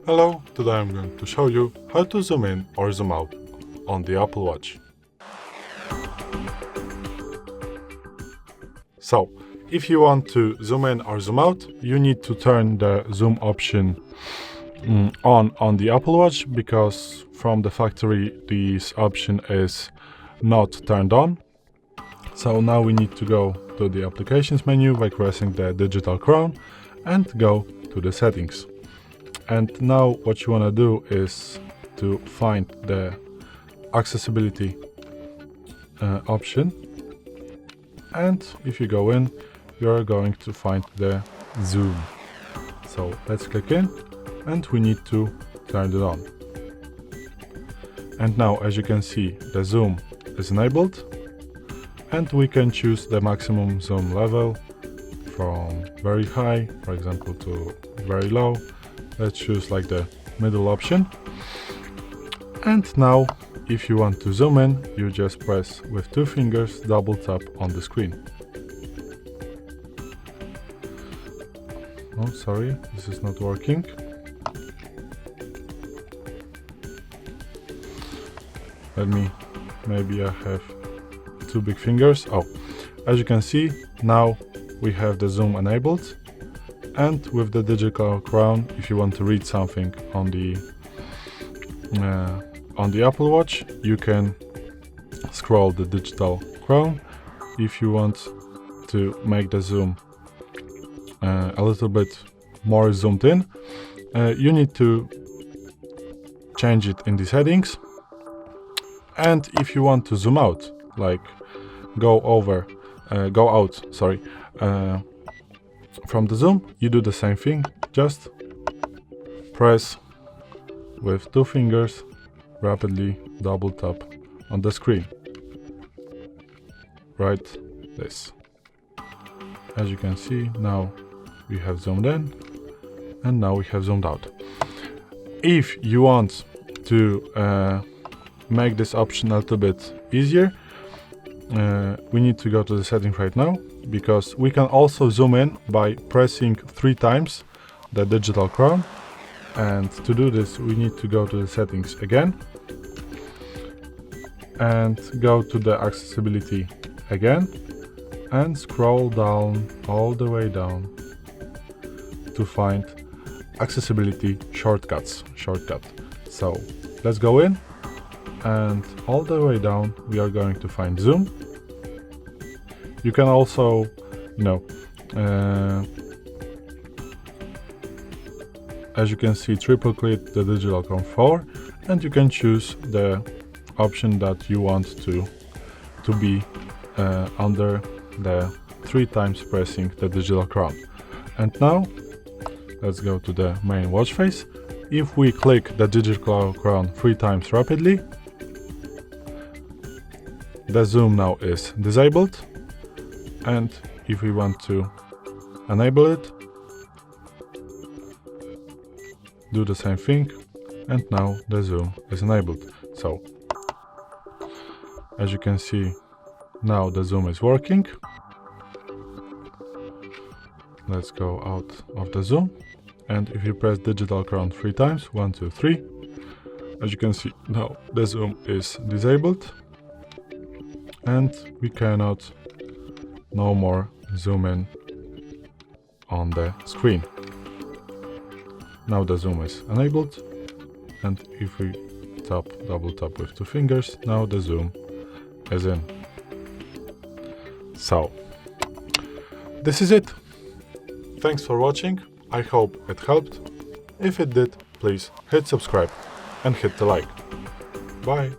Hello, today I'm going to show you how to zoom in or zoom out on the Apple Watch. So, if you want to zoom in or zoom out, you need to turn the zoom option on the Apple Watch, because from the factory this option is not turned on. So now we need to go to the applications menu by pressing the digital crown and go to the settings. And now what you want to do is to find the accessibility option, and if you go in, you're going to find the zoom. So let's click in and we need to turn it on. And now, as you can see, the zoom is enabled, and we can choose the maximum zoom level from very high, for example, to very low. Let's choose like the middle option. And now, if you want to zoom in, you just press with 2 fingers, double tap on the screen. Oh, sorry, this is not working. Maybe I have 2 big fingers. Oh, as you can see, now we have the zoom enabled. And with the digital crown, if you want to read something on the Apple Watch, you can scroll the digital crown. If you want to make the zoom a little bit more zoomed in, you need to change it in the settings. And if you want to zoom out, like go out, from the zoom, you do the same thing. Just press with 2 fingers, rapidly double tap on the screen. Right, this. As you can see, now we have zoomed in and now we have zoomed out. If you want to make this option a little bit easier, we need to go to the settings right now, because we can also zoom in by pressing 3 times the digital crown. And to do this, we need to go to the settings again and go to the accessibility again and scroll down all the way down to find accessibility shortcut. So let's go in, and all the way down we are going to find zoom. You can also, as you can see, triple click the digital crown 4, and you can choose the option that you want to be under the 3 times pressing the digital crown. And now let's go to the main watch face. If we click the digital crown 3 times rapidly, the zoom now is disabled. And if we want to enable it, do the same thing, and now the zoom is enabled. So as you can see, now the zoom is working. Let's go out of the zoom, and if you press digital crown 3 times, 1, 2, 3, as you can see, now the zoom is disabled and we cannot no more zoom in on the screen. Now the zoom is enabled, and if we double tap with 2 fingers, now the zoom is in. So this is it. Thanks for watching. I hope it helped. If it did, please hit subscribe and hit the like. Bye.